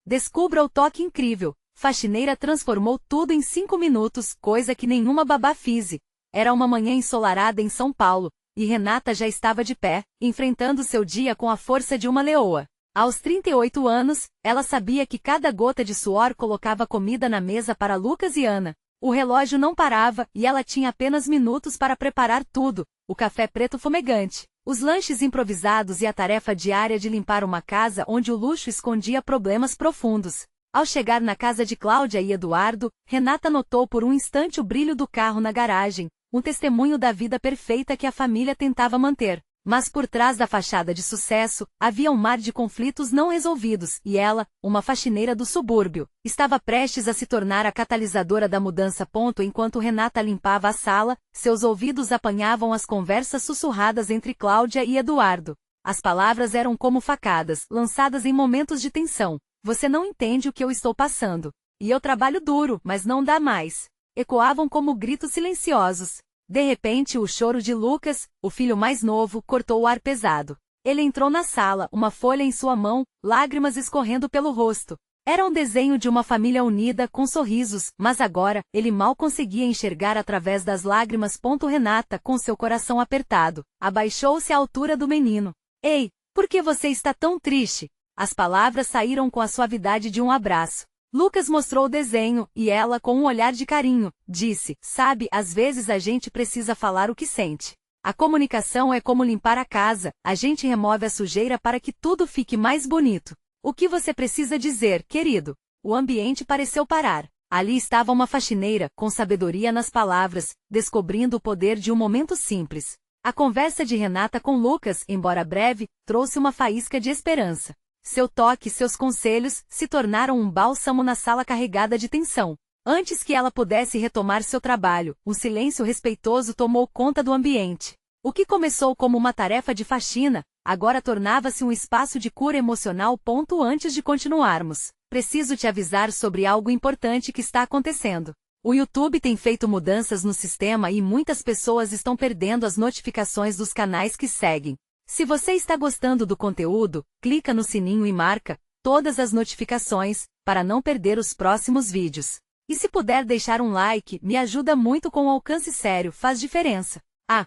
Descubra o toque incrível. Faxineira transformou tudo em 5 minutos, coisa que nenhuma babá fise. Era uma manhã ensolarada em São Paulo, e Renata já estava de pé, enfrentando seu dia com a força de uma leoa. Aos 38 anos, ela sabia que cada gota de suor colocava comida na mesa para Lucas e Ana. O relógio não parava e ela tinha apenas minutos para preparar tudo: o café preto fumegante, os lanches improvisados e a tarefa diária de limpar uma casa onde o luxo escondia problemas profundos. Ao chegar na casa de Cláudia e Eduardo, Renata notou por um instante o brilho do carro na garagem, um testemunho da vida perfeita que a família tentava manter. Mas por trás da fachada de sucesso, havia um mar de conflitos não resolvidos, e ela, uma faxineira do subúrbio, estava prestes a se tornar a catalisadora da mudança. Enquanto Renata limpava a sala, seus ouvidos apanhavam as conversas sussurradas entre Cláudia e Eduardo. As palavras eram como facadas, lançadas em momentos de tensão. Você não entende o que eu estou passando. E eu trabalho duro, mas não dá mais. Ecoavam como gritos silenciosos. De repente, o choro de Lucas, o filho mais novo, cortou o ar pesado. Ele entrou na sala, uma folha em sua mão, lágrimas escorrendo pelo rosto. Era um desenho de uma família unida, com sorrisos, mas agora, ele mal conseguia enxergar através das lágrimas. Renata, com seu coração apertado, abaixou-se à altura do menino. Ei, por que você está tão triste? As palavras saíram com a suavidade de um abraço. Lucas mostrou o desenho, e ela, com um olhar de carinho, disse: sabe, às vezes a gente precisa falar o que sente. A comunicação é como limpar a casa, a gente remove a sujeira para que tudo fique mais bonito. O que você precisa dizer, querido? O ambiente pareceu parar. Ali estava uma faxineira, com sabedoria nas palavras, descobrindo o poder de um momento simples. A conversa de Renata com Lucas, embora breve, trouxe uma faísca de esperança. Seu toque e seus conselhos se tornaram um bálsamo na sala carregada de tensão. Antes que ela pudesse retomar seu trabalho, um silêncio respeitoso tomou conta do ambiente. O que começou como uma tarefa de faxina, agora tornava-se um espaço de cura emocional. Antes de continuarmos, preciso te avisar sobre algo importante que está acontecendo. O YouTube tem feito mudanças no sistema e muitas pessoas estão perdendo as notificações dos canais que seguem. Se você está gostando do conteúdo, clica no sininho e marca todas as notificações, para não perder os próximos vídeos. E se puder deixar um like, me ajuda muito. Com alcance sério, faz diferença.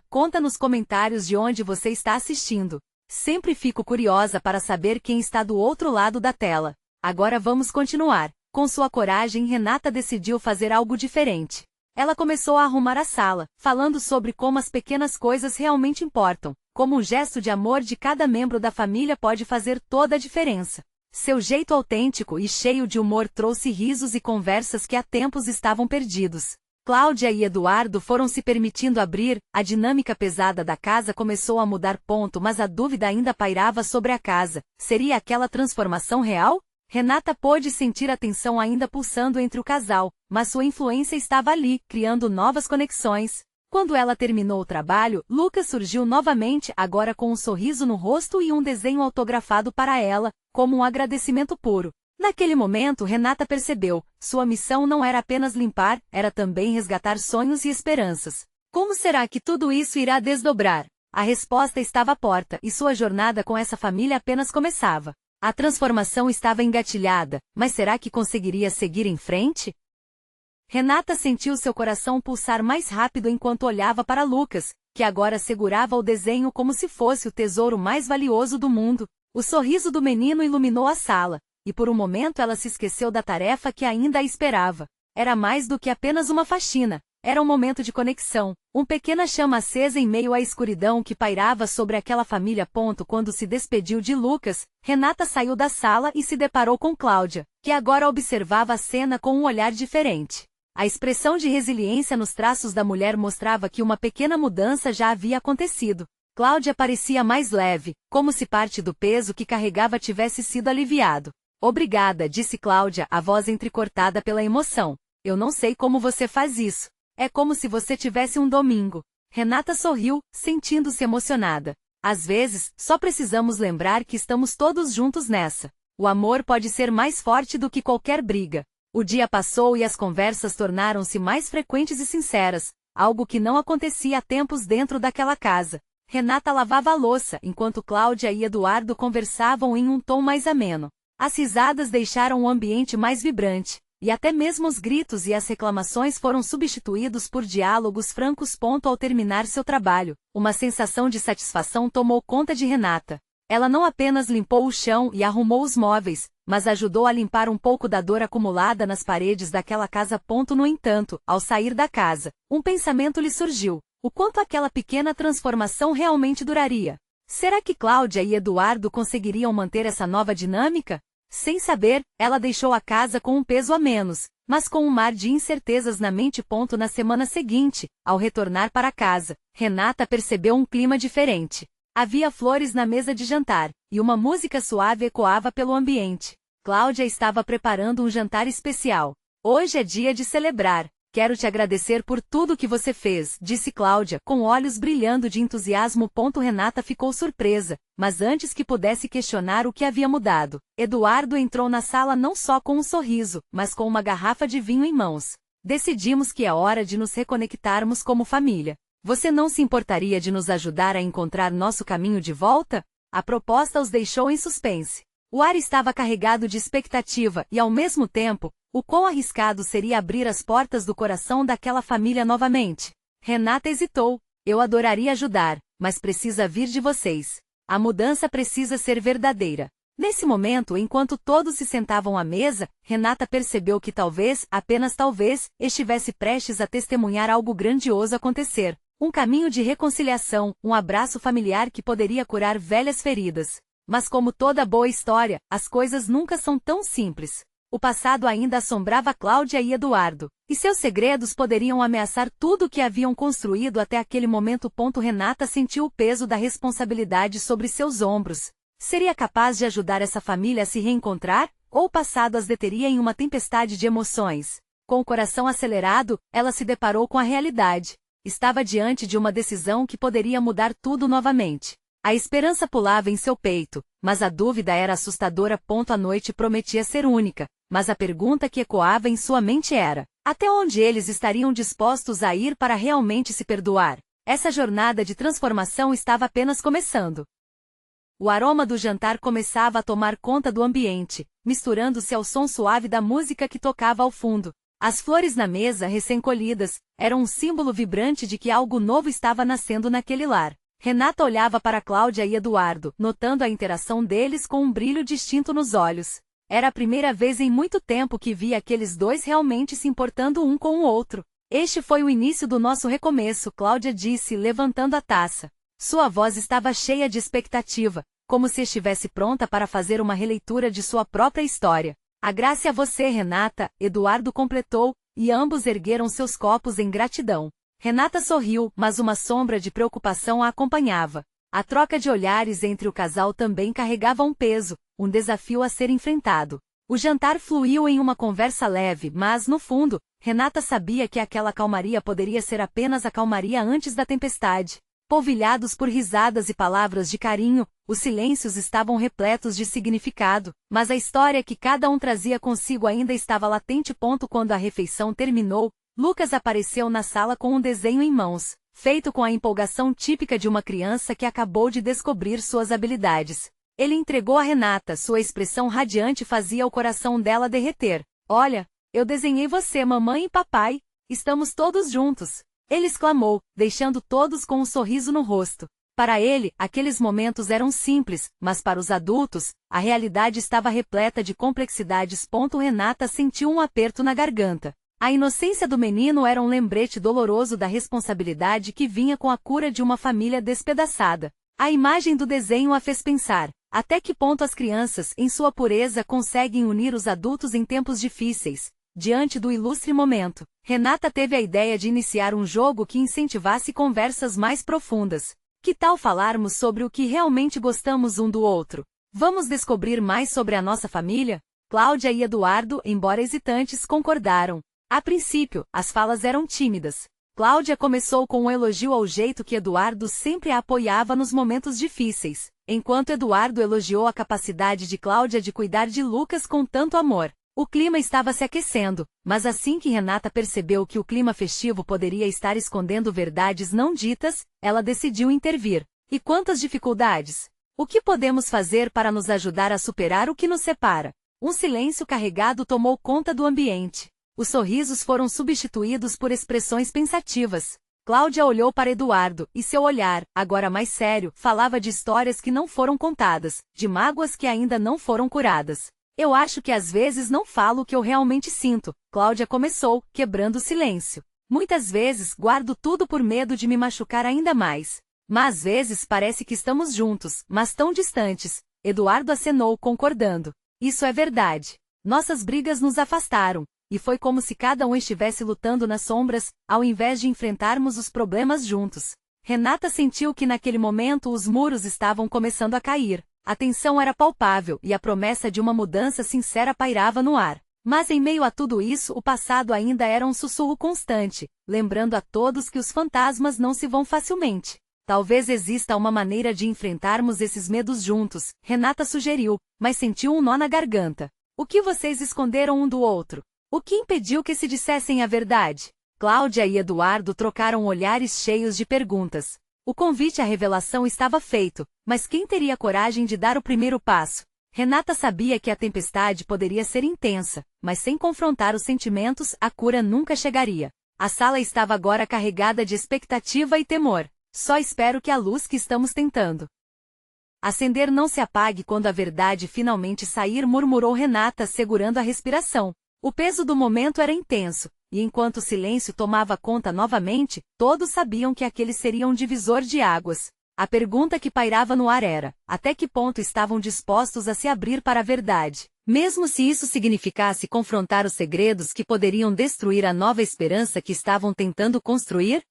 Conta nos comentários de onde você está assistindo. Sempre fico curiosa para saber quem está do outro lado da tela. Agora vamos continuar. Com sua coragem, Renata decidiu fazer algo diferente. Ela começou a arrumar a sala, falando sobre como as pequenas coisas realmente importam. Como um gesto de amor de cada membro da família pode fazer toda a diferença. Seu jeito autêntico e cheio de humor trouxe risos e conversas que há tempos estavam perdidos. Cláudia e Eduardo foram se permitindo abrir, a dinâmica pesada da casa começou a mudar. Mas a dúvida ainda pairava sobre a casa. Seria aquela transformação real? Renata pôde sentir a tensão ainda pulsando entre o casal, mas sua influência estava ali, criando novas conexões. Quando ela terminou o trabalho, Lucas surgiu novamente, agora com um sorriso no rosto e um desenho autografado para ela, como um agradecimento puro. Naquele momento, Renata percebeu, sua missão não era apenas limpar, era também resgatar sonhos e esperanças. Como será que tudo isso irá desdobrar? A resposta estava à porta, e sua jornada com essa família apenas começava. A transformação estava engatilhada, mas será que conseguiria seguir em frente? Renata sentiu seu coração pulsar mais rápido enquanto olhava para Lucas, que agora segurava o desenho como se fosse o tesouro mais valioso do mundo. O sorriso do menino iluminou a sala, e por um momento ela se esqueceu da tarefa que ainda a esperava. Era mais do que apenas uma faxina, era um momento de conexão, uma pequena chama acesa em meio à escuridão que pairava sobre aquela família. Quando se despediu de Lucas, Renata saiu da sala e se deparou com Cláudia, que agora observava a cena com um olhar diferente. A expressão de resiliência nos traços da mulher mostrava que uma pequena mudança já havia acontecido. Cláudia parecia mais leve, como se parte do peso que carregava tivesse sido aliviado. Obrigada, disse Cláudia, a voz entrecortada pela emoção. Eu não sei como você faz isso. É como se você tivesse um domingo. Renata sorriu, sentindo-se emocionada. Às vezes, só precisamos lembrar que estamos todos juntos nessa. O amor pode ser mais forte do que qualquer briga. O dia passou e as conversas tornaram-se mais frequentes e sinceras, algo que não acontecia há tempos dentro daquela casa. Renata lavava a louça, enquanto Cláudia e Eduardo conversavam em um tom mais ameno. As risadas deixaram o ambiente mais vibrante, e até mesmo os gritos e as reclamações foram substituídos por diálogos francos. Ao terminar seu trabalho, uma sensação de satisfação tomou conta de Renata. Ela não apenas limpou o chão e arrumou os móveis, mas ajudou a limpar um pouco da dor acumulada nas paredes daquela casa. No entanto, ao sair da casa, um pensamento lhe surgiu: o quanto aquela pequena transformação realmente duraria? Será que Cláudia e Eduardo conseguiriam manter essa nova dinâmica? Sem saber, ela deixou a casa com um peso a menos, mas com um mar de incertezas na mente. Na semana seguinte, ao retornar para casa, Renata percebeu um clima diferente. Havia flores na mesa de jantar, e uma música suave ecoava pelo ambiente. Cláudia estava preparando um jantar especial. Hoje é dia de celebrar. Quero te agradecer por tudo que você fez, disse Cláudia, com olhos brilhando de entusiasmo. Renata ficou surpresa, mas antes que pudesse questionar o que havia mudado, Eduardo entrou na sala não só com um sorriso, mas com uma garrafa de vinho em mãos. Decidimos que é hora de nos reconectarmos como família. Você não se importaria de nos ajudar a encontrar nosso caminho de volta? A proposta os deixou em suspense. O ar estava carregado de expectativa e, ao mesmo tempo, o quão arriscado seria abrir as portas do coração daquela família novamente. Renata hesitou. Eu adoraria ajudar, mas precisa vir de vocês. A mudança precisa ser verdadeira. Nesse momento, enquanto todos se sentavam à mesa, Renata percebeu que talvez, apenas talvez, estivesse prestes a testemunhar algo grandioso acontecer. Um caminho de reconciliação, um abraço familiar que poderia curar velhas feridas. Mas como toda boa história, as coisas nunca são tão simples. O passado ainda assombrava Cláudia e Eduardo, e seus segredos poderiam ameaçar tudo o que haviam construído até aquele momento. Renata sentiu o peso da responsabilidade sobre seus ombros. Seria capaz de ajudar essa família a se reencontrar, ou o passado as deteria em uma tempestade de emoções? Com o coração acelerado, ela se deparou com a realidade. Estava diante de uma decisão que poderia mudar tudo novamente. A esperança pulava em seu peito, mas a dúvida era assustadora. A noite prometia ser única, mas a pergunta que ecoava em sua mente era: até onde eles estariam dispostos a ir para realmente se perdoar? Essa jornada de transformação estava apenas começando. O aroma do jantar começava a tomar conta do ambiente, misturando-se ao som suave da música que tocava ao fundo. As flores na mesa, recém-colhidas, eram um símbolo vibrante de que algo novo estava nascendo naquele lar. Renata olhava para Cláudia e Eduardo, notando a interação deles com um brilho distinto nos olhos. Era a primeira vez em muito tempo que via aqueles dois realmente se importando um com o outro. Este foi o início do nosso recomeço, Cláudia disse, levantando a taça. Sua voz estava cheia de expectativa, como se estivesse pronta para fazer uma releitura de sua própria história. A graça é a você, Renata, Eduardo completou, e ambos ergueram seus copos em gratidão. Renata sorriu, mas uma sombra de preocupação a acompanhava. A troca de olhares entre o casal também carregava um peso, um desafio a ser enfrentado. O jantar fluiu em uma conversa leve, mas, no fundo, Renata sabia que aquela calmaria poderia ser apenas a calmaria antes da tempestade. Polvilhados por risadas e palavras de carinho, os silêncios estavam repletos de significado, mas a história que cada um trazia consigo ainda estava latente. Quando a refeição terminou, Lucas apareceu na sala com um desenho em mãos, feito com a empolgação típica de uma criança que acabou de descobrir suas habilidades. Ele entregou a Renata, sua expressão radiante fazia o coração dela derreter. Olha, eu desenhei você, mamãe e papai, estamos todos juntos. Ele exclamou, deixando todos com um sorriso no rosto. Para ele, aqueles momentos eram simples, mas para os adultos, a realidade estava repleta de complexidades. Renata sentiu um aperto na garganta. A inocência do menino era um lembrete doloroso da responsabilidade que vinha com a cura de uma família despedaçada. A imagem do desenho a fez pensar: até que ponto as crianças, em sua pureza, conseguem unir os adultos em tempos difíceis? Diante do ilustre momento, Renata teve a ideia de iniciar um jogo que incentivasse conversas mais profundas. Que tal falarmos sobre o que realmente gostamos um do outro? Vamos descobrir mais sobre a nossa família? Cláudia e Eduardo, embora hesitantes, concordaram. A princípio, as falas eram tímidas. Cláudia começou com um elogio ao jeito que Eduardo sempre a apoiava nos momentos difíceis, enquanto Eduardo elogiou a capacidade de Cláudia de cuidar de Lucas com tanto amor. O clima estava se aquecendo, mas assim que Renata percebeu que o clima festivo poderia estar escondendo verdades não ditas, ela decidiu intervir. E quantas dificuldades? O que podemos fazer para nos ajudar a superar o que nos separa? Um silêncio carregado tomou conta do ambiente. Os sorrisos foram substituídos por expressões pensativas. Cláudia olhou para Eduardo, e seu olhar, agora mais sério, falava de histórias que não foram contadas, de mágoas que ainda não foram curadas. Eu acho que às vezes não falo o que eu realmente sinto, Cláudia começou, quebrando o silêncio. Muitas vezes guardo tudo por medo de me machucar ainda mais. Mas às vezes parece que estamos juntos, mas tão distantes. Eduardo acenou, concordando. Isso é verdade. Nossas brigas nos afastaram. E foi como se cada um estivesse lutando nas sombras, ao invés de enfrentarmos os problemas juntos. Renata sentiu que naquele momento os muros estavam começando a cair. A tensão era palpável e a promessa de uma mudança sincera pairava no ar. Mas em meio a tudo isso o passado ainda era um sussurro constante, lembrando a todos que os fantasmas não se vão facilmente. Talvez exista uma maneira de enfrentarmos esses medos juntos, Renata sugeriu, mas sentiu um nó na garganta. O que vocês esconderam um do outro? O que impediu que se dissessem a verdade? Cláudia e Eduardo trocaram olhares cheios de perguntas. O convite à revelação estava feito, mas quem teria coragem de dar o primeiro passo? Renata sabia que a tempestade poderia ser intensa, mas sem confrontar os sentimentos, a cura nunca chegaria. A sala estava agora carregada de expectativa e temor. Só espero que a luz que estamos tentando acender não se apague quando a verdade finalmente sair, murmurou Renata, segurando a respiração. O peso do momento era intenso, e enquanto o silêncio tomava conta novamente, todos sabiam que aquele seria um divisor de águas. A pergunta que pairava no ar era: até que ponto estavam dispostos a se abrir para a verdade, mesmo se isso significasse confrontar os segredos que poderiam destruir a nova esperança que estavam tentando construir?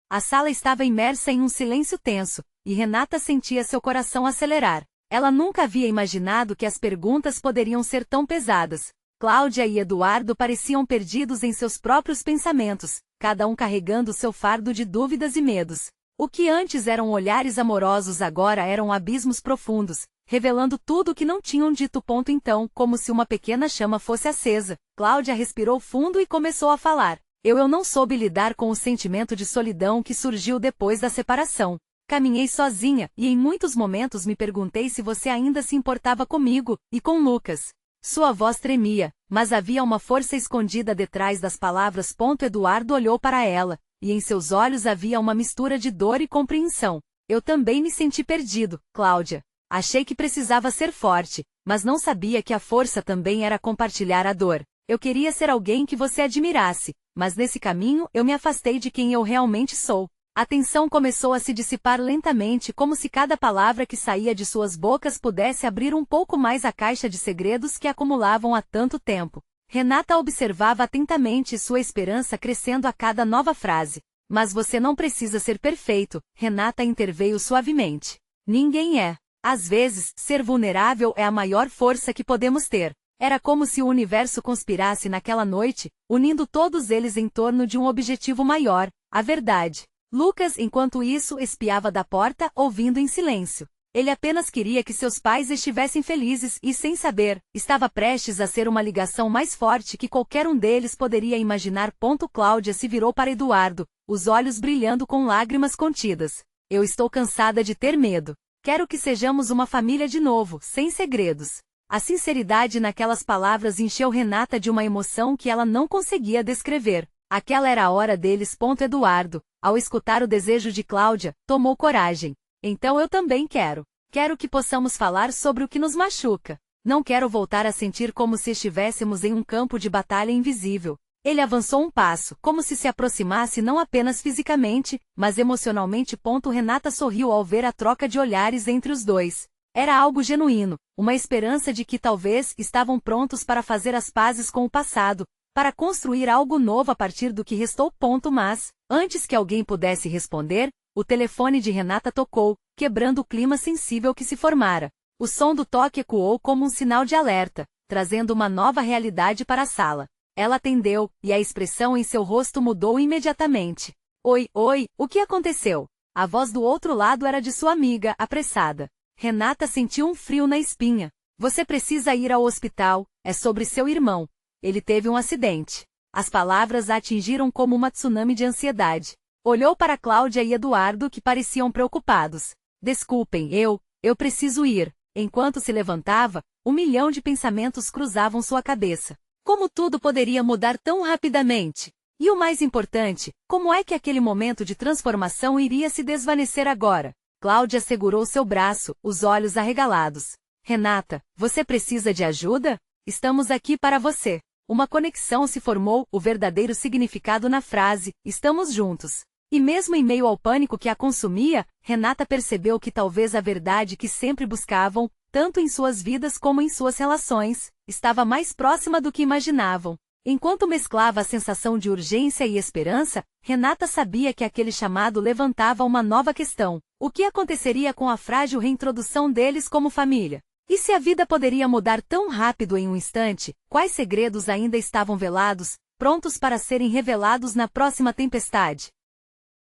A sala estava imersa em um silêncio tenso, e Renata sentia seu coração acelerar. Ela nunca havia imaginado que as perguntas poderiam ser tão pesadas. Cláudia e Eduardo pareciam perdidos em seus próprios pensamentos, cada um carregando seu fardo de dúvidas e medos. O que antes eram olhares amorosos agora eram abismos profundos, revelando tudo o que não tinham dito. Então, como se uma pequena chama fosse acesa, Cláudia respirou fundo e começou a falar. Eu não soube lidar com o sentimento de solidão que surgiu depois da separação. Caminhei sozinha, e em muitos momentos me perguntei se você ainda se importava comigo, e com Lucas. Sua voz tremia, mas havia uma força escondida detrás das palavras. Eduardo olhou para ela, e em seus olhos havia uma mistura de dor e compreensão. Eu também me senti perdido, Cláudia. Achei que precisava ser forte, mas não sabia que a força também era compartilhar a dor. Eu queria ser alguém que você admirasse, mas nesse caminho eu me afastei de quem eu realmente sou. A tensão começou a se dissipar lentamente, como se cada palavra que saía de suas bocas pudesse abrir um pouco mais a caixa de segredos que acumulavam há tanto tempo. Renata observava atentamente, sua esperança crescendo a cada nova frase. Mas você não precisa ser perfeito, Renata interveio suavemente. Ninguém é. Às vezes, ser vulnerável é a maior força que podemos ter. Era como se o universo conspirasse naquela noite, unindo todos eles em torno de um objetivo maior, a verdade. Lucas, enquanto isso, espiava da porta, ouvindo em silêncio. Ele apenas queria que seus pais estivessem felizes e, sem saber, estava prestes a ser uma ligação mais forte que qualquer um deles poderia imaginar. Cláudia se virou para Eduardo, os olhos brilhando com lágrimas contidas. Eu estou cansada de ter medo. Quero que sejamos uma família de novo, sem segredos. A sinceridade naquelas palavras encheu Renata de uma emoção que ela não conseguia descrever. Aquela era a hora deles. Eduardo, ao escutar o desejo de Cláudia, tomou coragem. Então eu também quero. Quero que possamos falar sobre o que nos machuca. Não quero voltar a sentir como se estivéssemos em um campo de batalha invisível. Ele avançou um passo, como se aproximasse não apenas fisicamente, mas emocionalmente. Renata sorriu ao ver a troca de olhares entre os dois. Era algo genuíno, uma esperança de que talvez estavam prontos para fazer as pazes com o passado, para construir algo novo a partir do que restou. Mas, antes que alguém pudesse responder, o telefone de Renata tocou, quebrando o clima sensível que se formara. O som do toque ecoou como um sinal de alerta, trazendo uma nova realidade para a sala. Ela atendeu, e a expressão em seu rosto mudou imediatamente. Oi, o que aconteceu? A voz do outro lado era de sua amiga, apressada. Renata sentiu um frio na espinha. Você precisa ir ao hospital, é sobre seu irmão. Ele teve um acidente. As palavras a atingiram como uma tsunami de ansiedade. Olhou para Cláudia e Eduardo, que pareciam preocupados. Desculpem, Eu preciso ir. Enquanto se levantava, 1 milhão de pensamentos cruzavam sua cabeça. Como tudo poderia mudar tão rapidamente? E o mais importante, como é que aquele momento de transformação iria se desvanecer agora? Cláudia segurou seu braço, os olhos arregalados. Renata, você precisa de ajuda? Estamos aqui para você. Uma conexão se formou, o verdadeiro significado na frase, estamos juntos. E mesmo em meio ao pânico que a consumia, Renata percebeu que talvez a verdade que sempre buscavam, tanto em suas vidas como em suas relações, estava mais próxima do que imaginavam. Enquanto mesclava a sensação de urgência e esperança, Renata sabia que aquele chamado levantava uma nova questão. O que aconteceria com a frágil reintrodução deles como família? E se a vida poderia mudar tão rápido em um instante, quais segredos ainda estavam velados, prontos para serem revelados na próxima tempestade?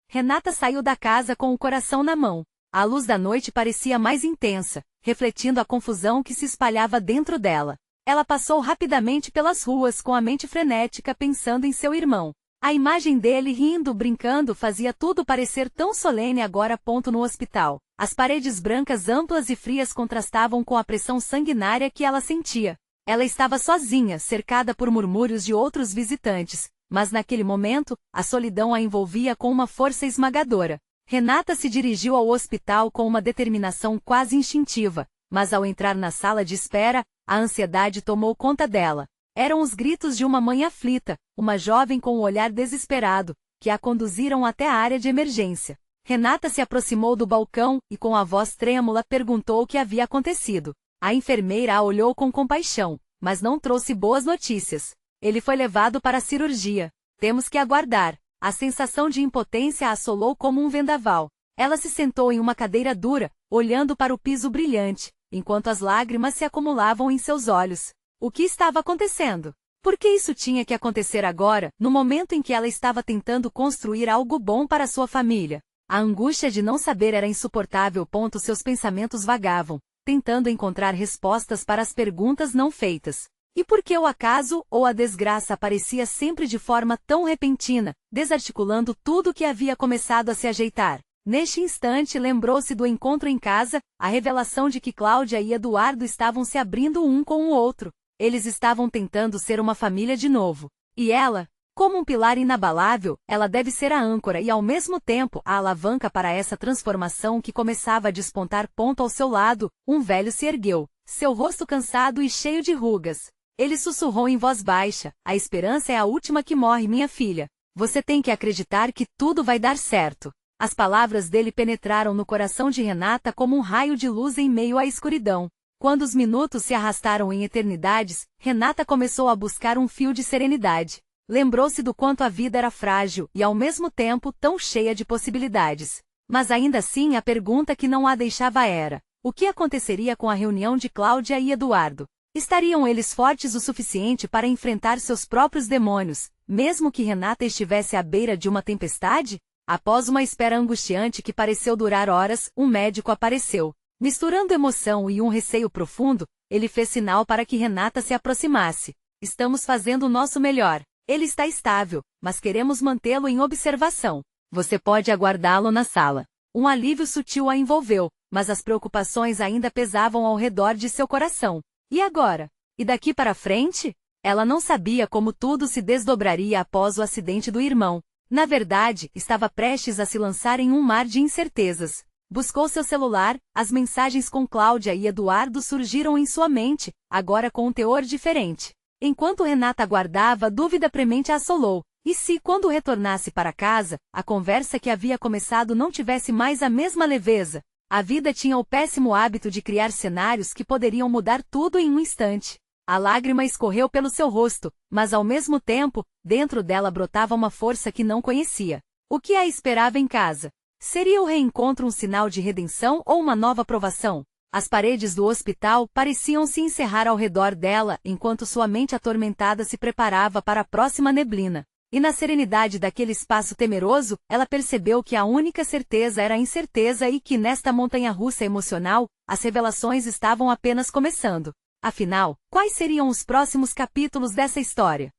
Renata saiu da casa com o coração na mão. A luz da noite parecia mais intensa, refletindo a confusão que se espalhava dentro dela. Ela passou rapidamente pelas ruas com a mente frenética pensando em seu irmão. A imagem dele rindo, brincando fazia tudo parecer tão solene agora. No hospital. As paredes brancas amplas e frias contrastavam com a pressão sanguinária que ela sentia. Ela estava sozinha, cercada por murmúrios de outros visitantes, mas naquele momento, a solidão a envolvia com uma força esmagadora. Renata se dirigiu ao hospital com uma determinação quase instintiva, mas ao entrar na sala de espera, a ansiedade tomou conta dela. Eram os gritos de uma mãe aflita, uma jovem com um olhar desesperado, que a conduziram até a área de emergência. Renata se aproximou do balcão e com a voz trêmula perguntou o que havia acontecido. A enfermeira a olhou com compaixão, mas não trouxe boas notícias. Ele foi levado para a cirurgia. Temos que aguardar. A sensação de impotência a assolou como um vendaval. Ela se sentou em uma cadeira dura, olhando para o piso brilhante, enquanto as lágrimas se acumulavam em seus olhos. O que estava acontecendo? Por que isso tinha que acontecer agora, no momento em que ela estava tentando construir algo bom para sua família? A angústia de não saber era insuportável. Seus pensamentos vagavam, tentando encontrar respostas para as perguntas não feitas. E por que o acaso ou a desgraça aparecia sempre de forma tão repentina, desarticulando tudo que havia começado a se ajeitar? Neste instante lembrou-se do encontro em casa, a revelação de que Cláudia e Eduardo estavam se abrindo um com o outro. Eles estavam tentando ser uma família de novo. E ela, como um pilar inabalável, ela deve ser a âncora e ao mesmo tempo a alavanca para essa transformação que começava a despontar. Ao seu lado, um velho se ergueu, seu rosto cansado e cheio de rugas. Ele sussurrou em voz baixa, a esperança é a última que morre, minha filha. Você tem que acreditar que tudo vai dar certo. As palavras dele penetraram no coração de Renata como um raio de luz em meio à escuridão. Quando os minutos se arrastaram em eternidades, Renata começou a buscar um fio de serenidade. Lembrou-se do quanto a vida era frágil e ao mesmo tempo tão cheia de possibilidades. Mas ainda assim a pergunta que não a deixava era: o que aconteceria com a reunião de Cláudia e Eduardo? Estariam eles fortes o suficiente para enfrentar seus próprios demônios, mesmo que Renata estivesse à beira de uma tempestade? Após uma espera angustiante que pareceu durar horas, um médico apareceu. Misturando emoção e um receio profundo, ele fez sinal para que Renata se aproximasse. Estamos fazendo o nosso melhor. Ele está estável, mas queremos mantê-lo em observação. Você pode aguardá-lo na sala. Um alívio sutil a envolveu, mas as preocupações ainda pesavam ao redor de seu coração. E agora? E daqui para frente? Ela não sabia como tudo se desdobraria após o acidente do irmão. Na verdade, estava prestes a se lançar em um mar de incertezas. Buscou seu celular, as mensagens com Cláudia e Eduardo surgiram em sua mente, agora com um teor diferente. Enquanto Renata aguardava, a dúvida premente a assolou. E se, quando retornasse para casa, a conversa que havia começado não tivesse mais a mesma leveza? A vida tinha o péssimo hábito de criar cenários que poderiam mudar tudo em um instante. A lágrima escorreu pelo seu rosto, mas ao mesmo tempo, dentro dela brotava uma força que não conhecia. O que a esperava em casa? Seria o reencontro um sinal de redenção ou uma nova provação? As paredes do hospital pareciam se encerrar ao redor dela enquanto sua mente atormentada se preparava para a próxima neblina. E na serenidade daquele espaço temeroso, ela percebeu que a única certeza era a incerteza e que nesta montanha-russa emocional, as revelações estavam apenas começando. Afinal, quais seriam os próximos capítulos dessa história?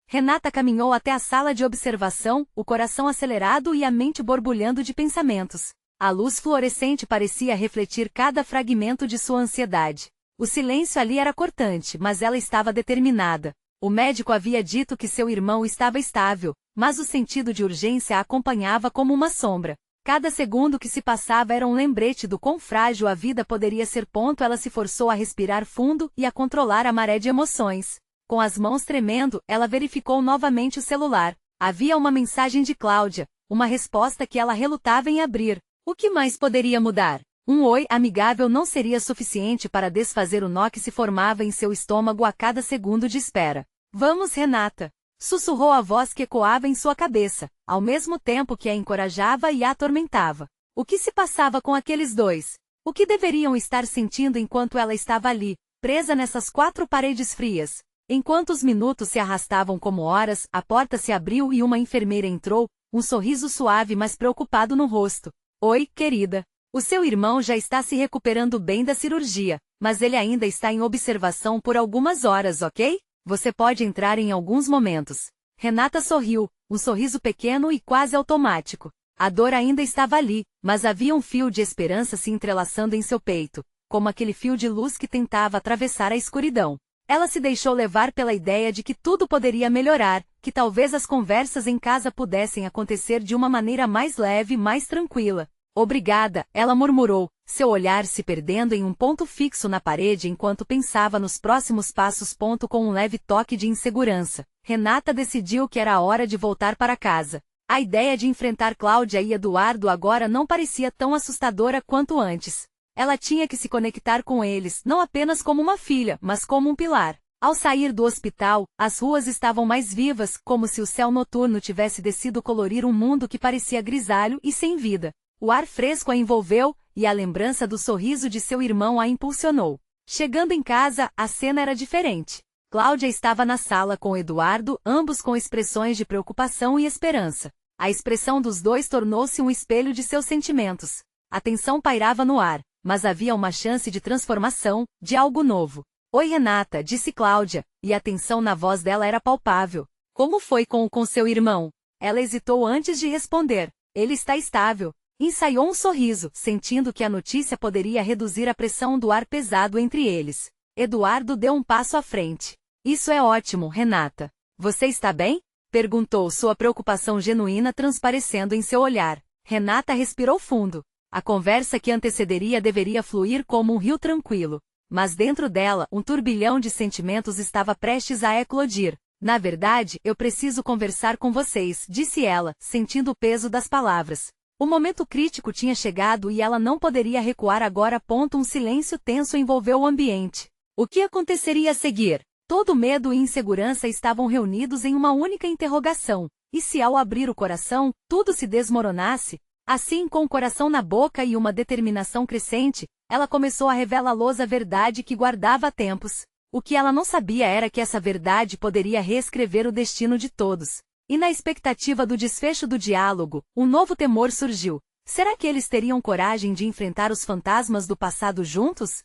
Renata caminhou até a sala de observação, o coração acelerado e a mente borbulhando de pensamentos. A luz fluorescente parecia refletir cada fragmento de sua ansiedade. O silêncio ali era cortante, mas ela estava determinada. O médico havia dito que seu irmão estava estável, mas o sentido de urgência a acompanhava como uma sombra. Cada segundo que se passava era um lembrete do quão frágil a vida poderia ser. Ela se forçou a respirar fundo e a controlar a maré de emoções. Com as mãos tremendo, ela verificou novamente o celular. Havia uma mensagem de Cláudia, uma resposta que ela relutava em abrir. O que mais poderia mudar? Um oi amigável não seria suficiente para desfazer o nó que se formava em seu estômago a cada segundo de espera. Vamos, Renata! Sussurrou a voz que ecoava em sua cabeça, ao mesmo tempo que a encorajava e a atormentava. O que se passava com aqueles dois? O que deveriam estar sentindo enquanto ela estava ali, presa nessas 4 paredes frias? Enquanto os minutos se arrastavam como horas, a porta se abriu e uma enfermeira entrou, um sorriso suave mas preocupado no rosto. Oi, querida. O seu irmão já está se recuperando bem da cirurgia, mas ele ainda está em observação por algumas horas, ok? Você pode entrar em alguns momentos. Renata sorriu, um sorriso pequeno e quase automático. A dor ainda estava ali, mas havia um fio de esperança se entrelaçando em seu peito, como aquele fio de luz que tentava atravessar a escuridão. Ela se deixou levar pela ideia de que tudo poderia melhorar, que talvez as conversas em casa pudessem acontecer de uma maneira mais leve e mais tranquila. Obrigada, ela murmurou, seu olhar se perdendo em um ponto fixo na parede enquanto pensava nos próximos passos. Com um leve toque de insegurança, Renata decidiu que era a hora de voltar para casa. A ideia de enfrentar Cláudia e Eduardo agora não parecia tão assustadora quanto antes. Ela tinha que se conectar com eles, não apenas como uma filha, mas como um pilar. Ao sair do hospital, as ruas estavam mais vivas, como se o céu noturno tivesse decidido colorir um mundo que parecia grisalho e sem vida. O ar fresco a envolveu, e a lembrança do sorriso de seu irmão a impulsionou. Chegando em casa, a cena era diferente. Cláudia estava na sala com Eduardo, ambos com expressões de preocupação e esperança. A expressão dos dois tornou-se um espelho de seus sentimentos. A tensão pairava no ar, mas havia uma chance de transformação, de algo novo. Oi, Renata, disse Cláudia, e a tensão na voz dela era palpável. Como foi com seu irmão? Ela hesitou antes de responder. Ele está estável. Ensaiou um sorriso, sentindo que a notícia poderia reduzir a pressão do ar pesado entre eles. Eduardo deu um passo à frente. Isso é ótimo, Renata. Você está bem? Perguntou, sua preocupação genuína transparecendo em seu olhar. Renata respirou fundo. A conversa que antecederia deveria fluir como um rio tranquilo. Mas dentro dela, um turbilhão de sentimentos estava prestes a eclodir. Na verdade, eu preciso conversar com vocês, disse ela, sentindo o peso das palavras. O momento crítico tinha chegado e ela não poderia recuar agora. Um silêncio tenso envolveu o ambiente. O que aconteceria a seguir? Todo medo e insegurança estavam reunidos em uma única interrogação. E se ao abrir o coração, tudo se desmoronasse? Assim, com o coração na boca e uma determinação crescente, ela começou a revelar-lhes a verdade que guardava há tempos. O que ela não sabia era que essa verdade poderia reescrever o destino de todos. E na expectativa do desfecho do diálogo, um novo temor surgiu. Será que eles teriam coragem de enfrentar os fantasmas do passado juntos?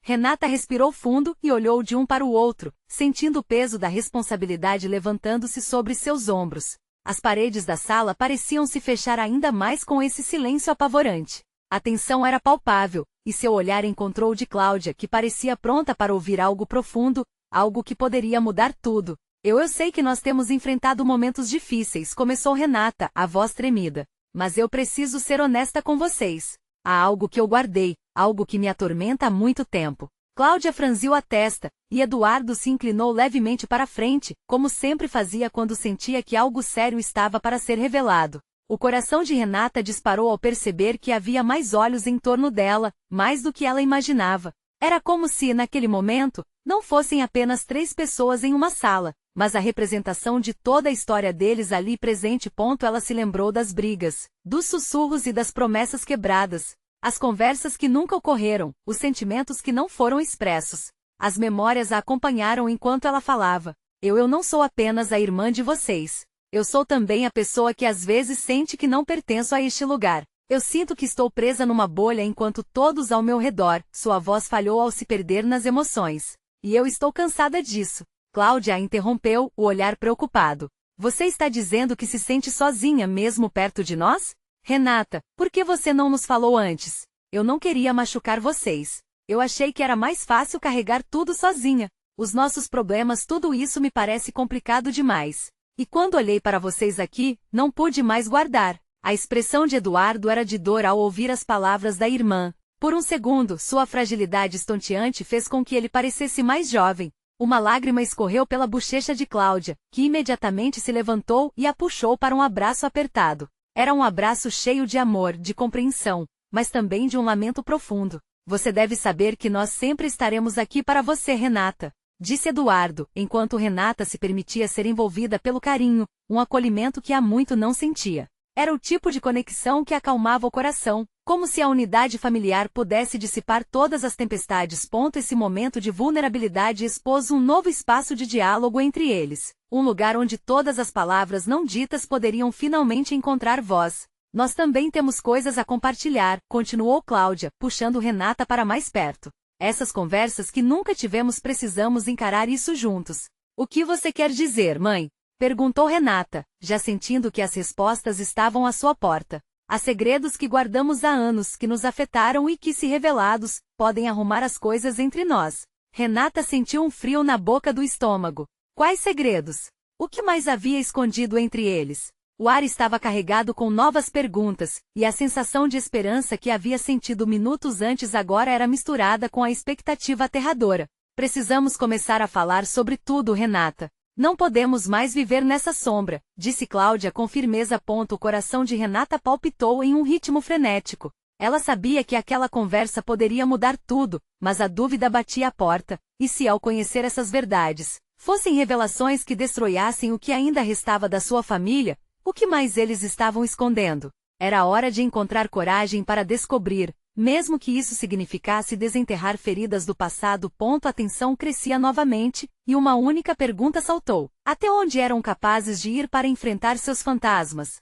Renata respirou fundo e olhou de um para o outro, sentindo o peso da responsabilidade levantando-se sobre seus ombros. As paredes da sala pareciam se fechar ainda mais com esse silêncio apavorante. A tensão era palpável, e seu olhar encontrou o de Cláudia, que parecia pronta para ouvir algo profundo, algo que poderia mudar tudo. Eu sei que nós temos enfrentado momentos difíceis, começou Renata, a voz tremida. Mas eu preciso ser honesta com vocês. Há algo que eu guardei, algo que me atormenta há muito tempo. Cláudia franziu a testa, e Eduardo se inclinou levemente para a frente, como sempre fazia quando sentia que algo sério estava para ser revelado. O coração de Renata disparou ao perceber que havia mais olhos em torno dela, mais do que ela imaginava. Era como se, naquele momento, não fossem apenas 3 pessoas em uma sala, mas a representação de toda a história deles ali presente. Ela se lembrou das brigas, dos sussurros e das promessas quebradas, as conversas que nunca ocorreram, os sentimentos que não foram expressos. As memórias a acompanharam enquanto ela falava. Eu não sou apenas a irmã de vocês. Eu sou também a pessoa que às vezes sente que não pertenço a este lugar. Eu sinto que estou presa numa bolha enquanto todos ao meu redor. Sua voz falhou ao se perder nas emoções. E eu estou cansada disso. Cláudia a interrompeu, o olhar preocupado. Você está dizendo que se sente sozinha mesmo perto de nós? Renata, por que você não nos falou antes? Eu não queria machucar vocês. Eu achei que era mais fácil carregar tudo sozinha. Os nossos problemas, tudo isso me parece complicado demais. E quando olhei para vocês aqui, não pude mais guardar. A expressão de Eduardo era de dor ao ouvir as palavras da irmã. Por um segundo, sua fragilidade estonteante fez com que ele parecesse mais jovem. Uma lágrima escorreu pela bochecha de Cláudia, que imediatamente se levantou e a puxou para um abraço apertado. Era um abraço cheio de amor, de compreensão, mas também de um lamento profundo. Você deve saber que nós sempre estaremos aqui para você, Renata, disse Eduardo, enquanto Renata se permitia ser envolvida pelo carinho, um acolhimento que há muito não sentia. Era o tipo de conexão que acalmava o coração, como se a unidade familiar pudesse dissipar todas as tempestades. Esse momento de vulnerabilidade expôs um novo espaço de diálogo entre eles, um lugar onde todas as palavras não ditas poderiam finalmente encontrar voz. Nós também temos coisas a compartilhar, continuou Cláudia, puxando Renata para mais perto. Essas conversas que nunca tivemos, precisamos encarar isso juntos. O que você quer dizer, mãe? Perguntou Renata, já sentindo que as respostas estavam à sua porta. Há segredos que guardamos há anos, que nos afetaram e que, se revelados, podem arrumar as coisas entre nós. Renata sentiu um frio na boca do estômago. Quais segredos? O que mais havia escondido entre eles? O ar estava carregado com novas perguntas, e a sensação de esperança que havia sentido minutos antes agora era misturada com a expectativa aterradora. Precisamos começar a falar sobre tudo, Renata. Não podemos mais viver nessa sombra, disse Cláudia com firmeza. O coração de Renata palpitou em um ritmo frenético. Ela sabia que aquela conversa poderia mudar tudo, mas a dúvida batia à porta, e se ao conhecer essas verdades, fossem revelações que destroassem o que ainda restava da sua família, o que mais eles estavam escondendo? Era hora de encontrar coragem para descobrir, mesmo que isso significasse desenterrar feridas do passado. A tensão crescia novamente, e uma única pergunta saltou: até onde eram capazes de ir para enfrentar seus fantasmas?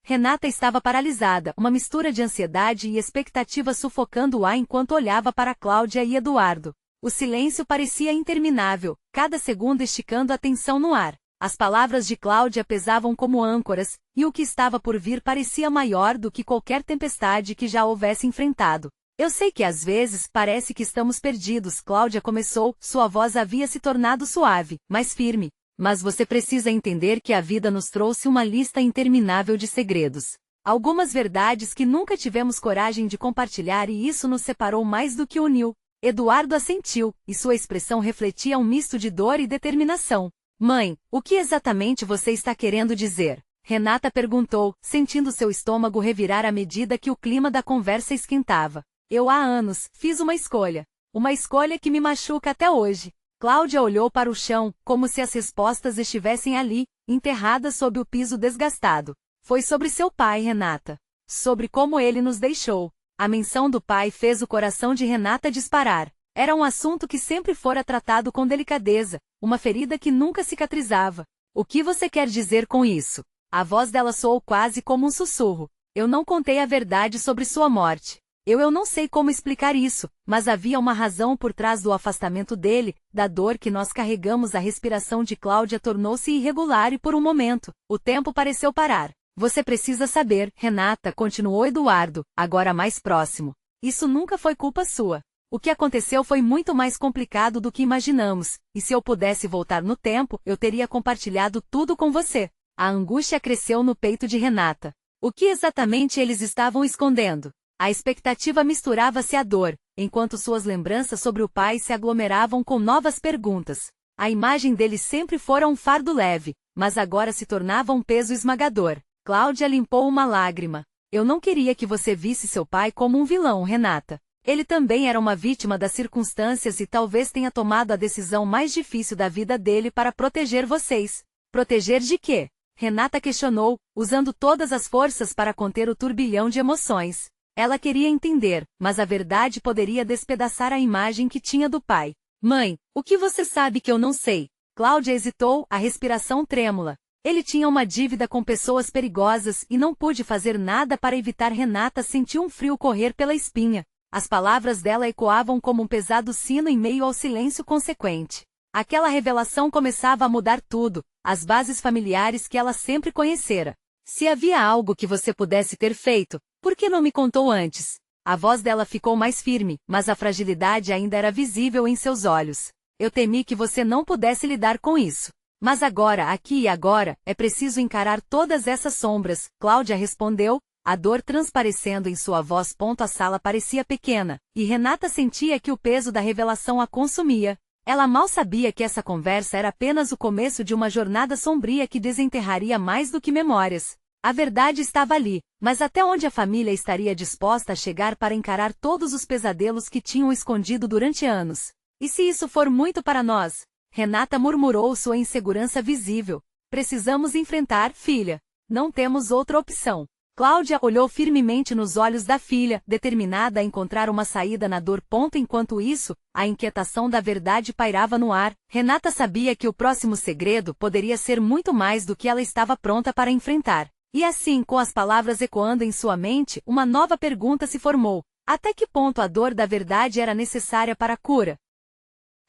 Renata estava paralisada, uma mistura de ansiedade e expectativa sufocando-a enquanto olhava para Cláudia e Eduardo. O silêncio parecia interminável, cada segundo esticando a tensão no ar. As palavras de Cláudia pesavam como âncoras, e o que estava por vir parecia maior do que qualquer tempestade que já houvesse enfrentado. Eu sei que às vezes parece que estamos perdidos, Cláudia começou, sua voz havia se tornado suave, mas firme. Mas você precisa entender que a vida nos trouxe uma lista interminável de segredos. Algumas verdades que nunca tivemos coragem de compartilhar, e isso nos separou mais do que uniu. Eduardo assentiu, e sua expressão refletia um misto de dor e determinação. Mãe, o que exatamente você está querendo dizer? Renata perguntou, sentindo seu estômago revirar à medida que o clima da conversa esquentava. Eu há anos fiz uma escolha. Uma escolha que me machuca até hoje. Cláudia olhou para o chão, como se as respostas estivessem ali, enterradas sob o piso desgastado. Foi sobre seu pai, Renata. Sobre como ele nos deixou. A menção do pai fez o coração de Renata disparar. Era um assunto que sempre fora tratado com delicadeza, uma ferida que nunca cicatrizava. O que você quer dizer com isso? A voz dela soou quase como um sussurro. Eu não contei a verdade sobre sua morte. Eu não sei como explicar isso, mas havia uma razão por trás do afastamento dele, da dor que nós carregamos. A respiração de Cláudia tornou-se irregular e por um momento, o tempo pareceu parar. Você precisa saber, Renata, continuou Eduardo, agora mais próximo. Isso nunca foi culpa sua. O que aconteceu foi muito mais complicado do que imaginamos, e se eu pudesse voltar no tempo, eu teria compartilhado tudo com você. A angústia cresceu no peito de Renata. O que exatamente eles estavam escondendo? A expectativa misturava-se à dor, enquanto suas lembranças sobre o pai se aglomeravam com novas perguntas. A imagem dele sempre fora um fardo leve, mas agora se tornava um peso esmagador. Cláudia limpou uma lágrima. Eu não queria que você visse seu pai como um vilão, Renata. Ele também era uma vítima das circunstâncias e talvez tenha tomado a decisão mais difícil da vida dele para proteger vocês. Proteger de quê? Renata questionou, usando todas as forças para conter o turbilhão de emoções. Ela queria entender, mas a verdade poderia despedaçar a imagem que tinha do pai. Mãe, o que você sabe que eu não sei? Cláudia hesitou, a respiração trêmula. Ele tinha uma dívida com pessoas perigosas e não pôde fazer nada para evitar. Renata sentiu um frio correr pela espinha. As palavras dela ecoavam como um pesado sino em meio ao silêncio consequente. Aquela revelação começava a mudar tudo, as bases familiares que ela sempre conhecera. Se havia algo que você pudesse ter feito, por que não me contou antes? A voz dela ficou mais firme, mas a fragilidade ainda era visível em seus olhos. Eu temi que você não pudesse lidar com isso. Mas agora, aqui e agora, é preciso encarar todas essas sombras, Cláudia respondeu, a dor transparecendo em sua voz. A sala parecia pequena, e Renata sentia que o peso da revelação a consumia. Ela mal sabia que essa conversa era apenas o começo de uma jornada sombria que desenterraria mais do que memórias. A verdade estava ali, mas até onde a família estaria disposta a chegar para encarar todos os pesadelos que tinham escondido durante anos? E se isso for muito para nós? Renata murmurou, sua insegurança visível. Precisamos enfrentar, filha. Não temos outra opção. Cláudia olhou firmemente nos olhos da filha, determinada a encontrar uma saída na dor. Enquanto isso, a inquietação da verdade pairava no ar. Renata sabia que o próximo segredo poderia ser muito mais do que ela estava pronta para enfrentar. E assim, com as palavras ecoando em sua mente, uma nova pergunta se formou. Até que ponto a dor da verdade era necessária para a cura?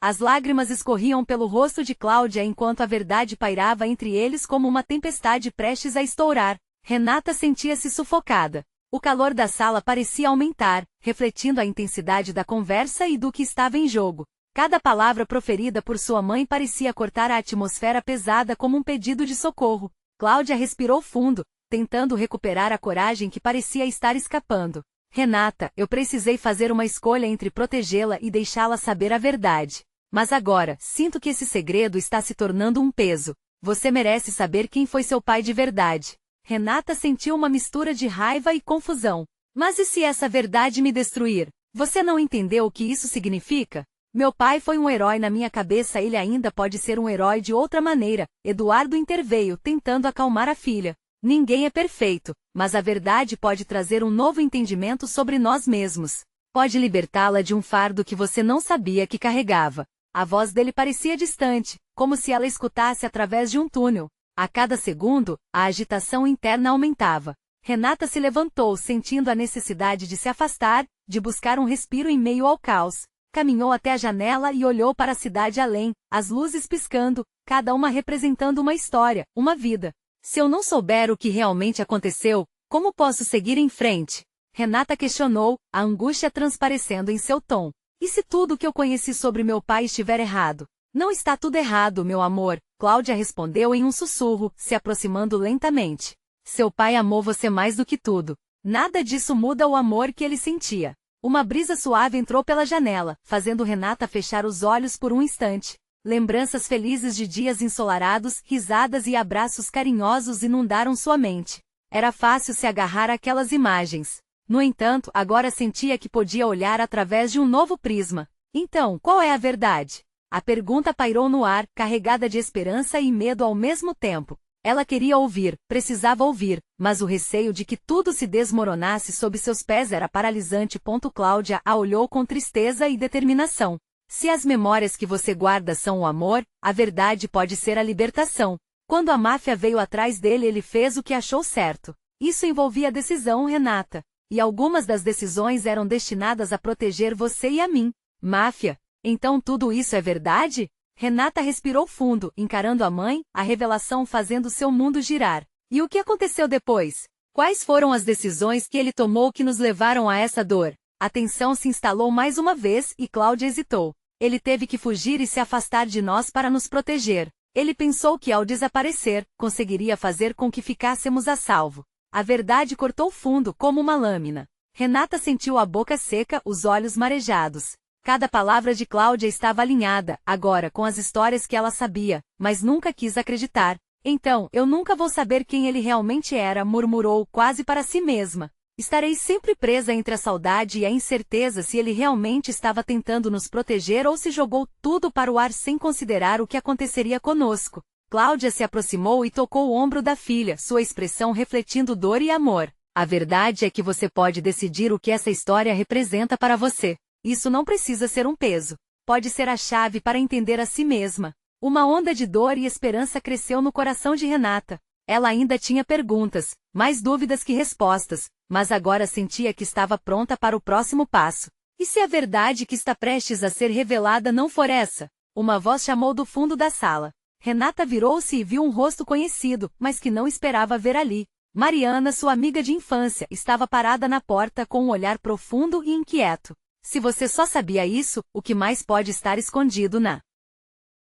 As lágrimas escorriam pelo rosto de Cláudia enquanto a verdade pairava entre eles como uma tempestade prestes a estourar. Renata sentia-se sufocada. O calor da sala parecia aumentar, refletindo a intensidade da conversa e do que estava em jogo. Cada palavra proferida por sua mãe parecia cortar a atmosfera pesada como um pedido de socorro. Cláudia respirou fundo, tentando recuperar a coragem que parecia estar escapando. Renata, eu precisei fazer uma escolha entre protegê-la e deixá-la saber a verdade. Mas agora, sinto que esse segredo está se tornando um peso. Você merece saber quem foi seu pai de verdade. Renata sentiu uma mistura de raiva e confusão. Mas e se essa verdade me destruir? Você não entendeu o que isso significa? Meu pai foi um herói na minha cabeça, ele ainda pode ser um herói de outra maneira. Eduardo interveio, tentando acalmar a filha. Ninguém é perfeito, mas a verdade pode trazer um novo entendimento sobre nós mesmos. Pode libertá-la de um fardo que você não sabia que carregava. A voz dele parecia distante, como se ela escutasse através de um túnel. A cada segundo, a agitação interna aumentava. Renata se levantou, sentindo a necessidade de se afastar, de buscar um respiro em meio ao caos. Caminhou até a janela e olhou para a cidade além, as luzes piscando, cada uma representando uma história, uma vida. Se eu não souber o que realmente aconteceu, como posso seguir em frente? Renata questionou, a angústia transparecendo em seu tom. E se tudo o que eu conheci sobre meu pai estiver errado? Não está tudo errado, meu amor, Cláudia respondeu em um sussurro, se aproximando lentamente. Seu pai amou você mais do que tudo. Nada disso muda o amor que ele sentia. Uma brisa suave entrou pela janela, fazendo Renata fechar os olhos por um instante. Lembranças felizes de dias ensolarados, risadas e abraços carinhosos inundaram sua mente. Era fácil se agarrar àquelas imagens. No entanto, agora sentia que podia olhar através de um novo prisma. Então, qual é a verdade? A pergunta pairou no ar, carregada de esperança e medo ao mesmo tempo. Ela queria ouvir, precisava ouvir, mas o receio de que tudo se desmoronasse sob seus pés era paralisante. Cláudia a olhou com tristeza e determinação. Se as memórias que você guarda são o amor, a verdade pode ser a libertação. Quando a máfia veio atrás dele, ele fez o que achou certo. Isso envolvia decisão, Renata. E algumas das decisões eram destinadas a proteger você e a mim. Máfia? Então tudo isso é verdade? Renata respirou fundo, encarando a mãe, a revelação fazendo seu mundo girar. E o que aconteceu depois? Quais foram as decisões que ele tomou que nos levaram a essa dor? A tensão se instalou mais uma vez e Cláudia hesitou. Ele teve que fugir e se afastar de nós para nos proteger. Ele pensou que ao desaparecer, conseguiria fazer com que ficássemos a salvo. A verdade cortou fundo como uma lâmina. Renata sentiu a boca seca, os olhos marejados. Cada palavra de Cláudia estava alinhada, agora com as histórias que ela sabia, mas nunca quis acreditar. Então, eu nunca vou saber quem ele realmente era, murmurou quase para si mesma. Estarei sempre presa entre a saudade e a incerteza se ele realmente estava tentando nos proteger ou se jogou tudo para o ar sem considerar o que aconteceria conosco. Cláudia se aproximou e tocou o ombro da filha, sua expressão refletindo dor e amor. A verdade é que você pode decidir o que essa história representa para você. Isso não precisa ser um peso. Pode ser a chave para entender a si mesma. Uma onda de dor e esperança cresceu no coração de Renata. Ela ainda tinha perguntas, mais dúvidas que respostas, mas agora sentia que estava pronta para o próximo passo. E se a verdade que está prestes a ser revelada não for essa? Uma voz chamou do fundo da sala. Renata virou-se e viu um rosto conhecido, mas que não esperava ver ali. Mariana, sua amiga de infância, estava parada na porta com um olhar profundo e inquieto. Se você só sabia isso, o que mais pode estar escondido na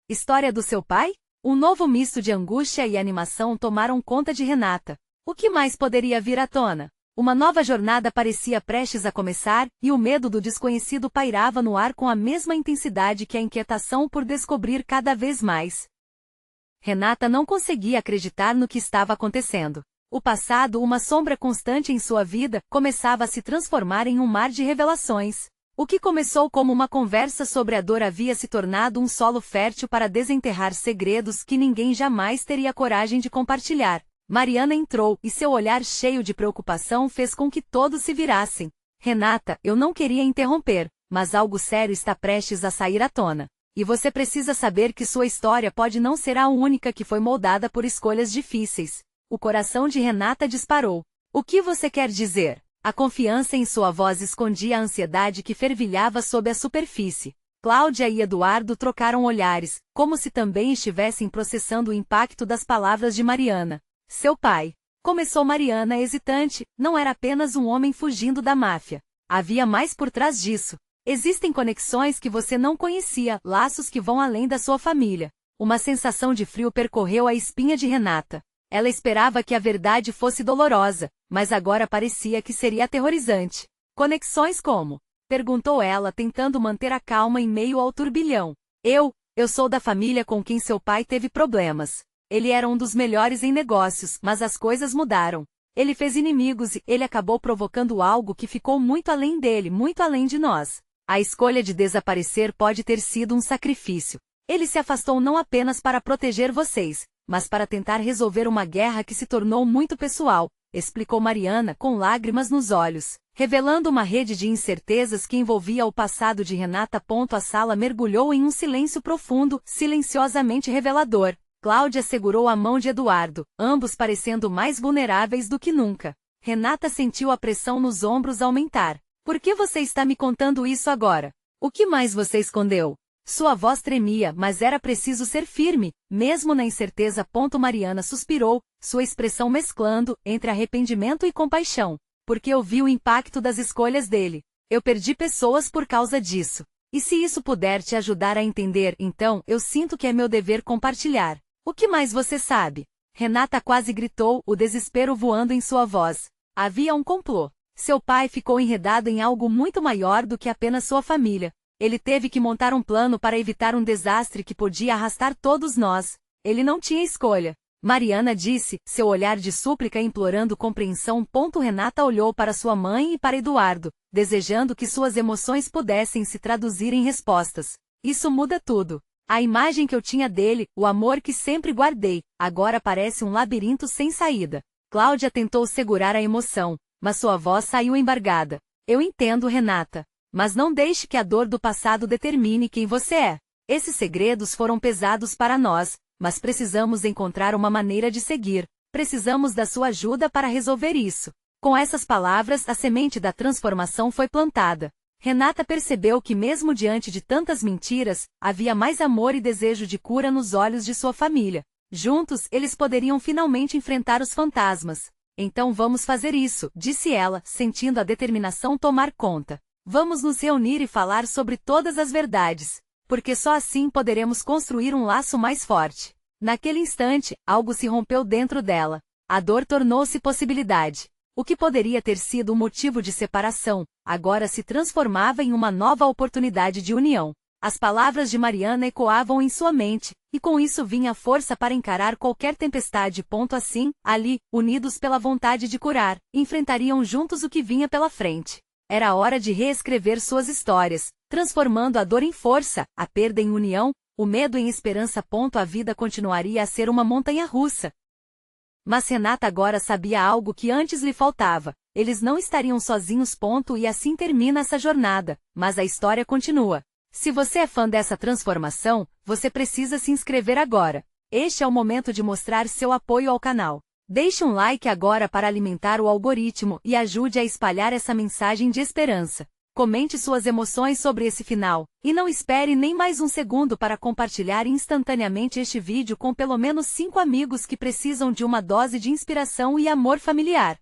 história do seu pai? Um novo misto de angústia e animação tomaram conta de Renata. O que mais poderia vir à tona? Uma nova jornada parecia prestes a começar, e o medo do desconhecido pairava no ar com a mesma intensidade que a inquietação por descobrir cada vez mais. Renata não conseguia acreditar no que estava acontecendo. O passado, uma sombra constante em sua vida, começava a se transformar em um mar de revelações. O que começou como uma conversa sobre a dor havia se tornado um solo fértil para desenterrar segredos que ninguém jamais teria coragem de compartilhar. Mariana entrou, e seu olhar cheio de preocupação fez com que todos se virassem. Renata, eu não queria interromper, mas algo sério está prestes a sair à tona. E você precisa saber que sua história pode não ser a única que foi moldada por escolhas difíceis. O coração de Renata disparou. O que você quer dizer? A confiança em sua voz escondia a ansiedade que fervilhava sob a superfície. Cláudia e Eduardo trocaram olhares, como se também estivessem processando o impacto das palavras de Mariana. Seu pai. Começou Mariana hesitante, não era apenas um homem fugindo da máfia. Havia mais por trás disso. Existem conexões que você não conhecia, laços que vão além da sua família. Uma sensação de frio percorreu a espinha de Renata. Ela esperava que a verdade fosse dolorosa, mas agora parecia que seria aterrorizante. Conexões como? Perguntou ela, tentando manter a calma em meio ao turbilhão. Eu sou da família com quem seu pai teve problemas. Ele era um dos melhores em negócios, mas as coisas mudaram. Ele fez inimigos e ele acabou provocando algo que ficou muito além dele, muito além de nós. A escolha de desaparecer pode ter sido um sacrifício. Ele se afastou não apenas para proteger vocês, mas para tentar resolver uma guerra que se tornou muito pessoal, explicou Mariana com lágrimas nos olhos, revelando uma rede de incertezas que envolvia o passado de Renata. A sala mergulhou em um silêncio profundo, silenciosamente revelador. Cláudia segurou a mão de Eduardo, ambos parecendo mais vulneráveis do que nunca. Renata sentiu a pressão nos ombros aumentar. Por que você está me contando isso agora? O que mais você escondeu? Sua voz tremia, mas era preciso ser firme, mesmo na incerteza. Mariana suspirou, sua expressão mesclando entre arrependimento e compaixão. Porque eu vi o impacto das escolhas dele. Eu perdi pessoas por causa disso. E se isso puder te ajudar a entender, então, eu sinto que é meu dever compartilhar. O que mais você sabe? Renata quase gritou, o desespero voando em sua voz. Havia um complô. Seu pai ficou enredado em algo muito maior do que apenas sua família. Ele teve que montar um plano para evitar um desastre que podia arrastar todos nós. Ele não tinha escolha. Mariana disse, seu olhar de súplica implorando compreensão. Renata olhou para sua mãe e para Eduardo, desejando que suas emoções pudessem se traduzir em respostas. Isso muda tudo. A imagem que eu tinha dele, o amor que sempre guardei, agora parece um labirinto sem saída. Cláudia tentou segurar a emoção, mas sua voz saiu embargada. Eu entendo, Renata. Mas não deixe que a dor do passado determine quem você é. Esses segredos foram pesados para nós, mas precisamos encontrar uma maneira de seguir. Precisamos da sua ajuda para resolver isso. Com essas palavras, a semente da transformação foi plantada. Renata percebeu que mesmo diante de tantas mentiras, havia mais amor e desejo de cura nos olhos de sua família. Juntos, eles poderiam finalmente enfrentar os fantasmas. Então vamos fazer isso, disse ela, sentindo a determinação tomar conta. Vamos nos reunir e falar sobre todas as verdades, porque só assim poderemos construir um laço mais forte. Naquele instante, algo se rompeu dentro dela. A dor tornou-se possibilidade. O que poderia ter sido um motivo de separação, agora se transformava em uma nova oportunidade de união. As palavras de Mariana ecoavam em sua mente, e com isso vinha força para encarar qualquer tempestade. Assim, ali, unidos pela vontade de curar, enfrentariam juntos o que vinha pela frente. Era hora de reescrever suas histórias, transformando a dor em força, a perda em união, o medo em esperança. A vida continuaria a ser uma montanha-russa. Mas Renata agora sabia algo que antes lhe faltava. Eles não estariam sozinhos. E assim termina essa jornada, mas a história continua. Se você é fã dessa transformação, você precisa se inscrever agora. Este é o momento de mostrar seu apoio ao canal. Deixe um like agora para alimentar o algoritmo e ajude a espalhar essa mensagem de esperança. Comente suas emoções sobre esse final, e não espere nem mais um segundo para compartilhar instantaneamente este vídeo com pelo menos 5 amigos que precisam de uma dose de inspiração e amor familiar.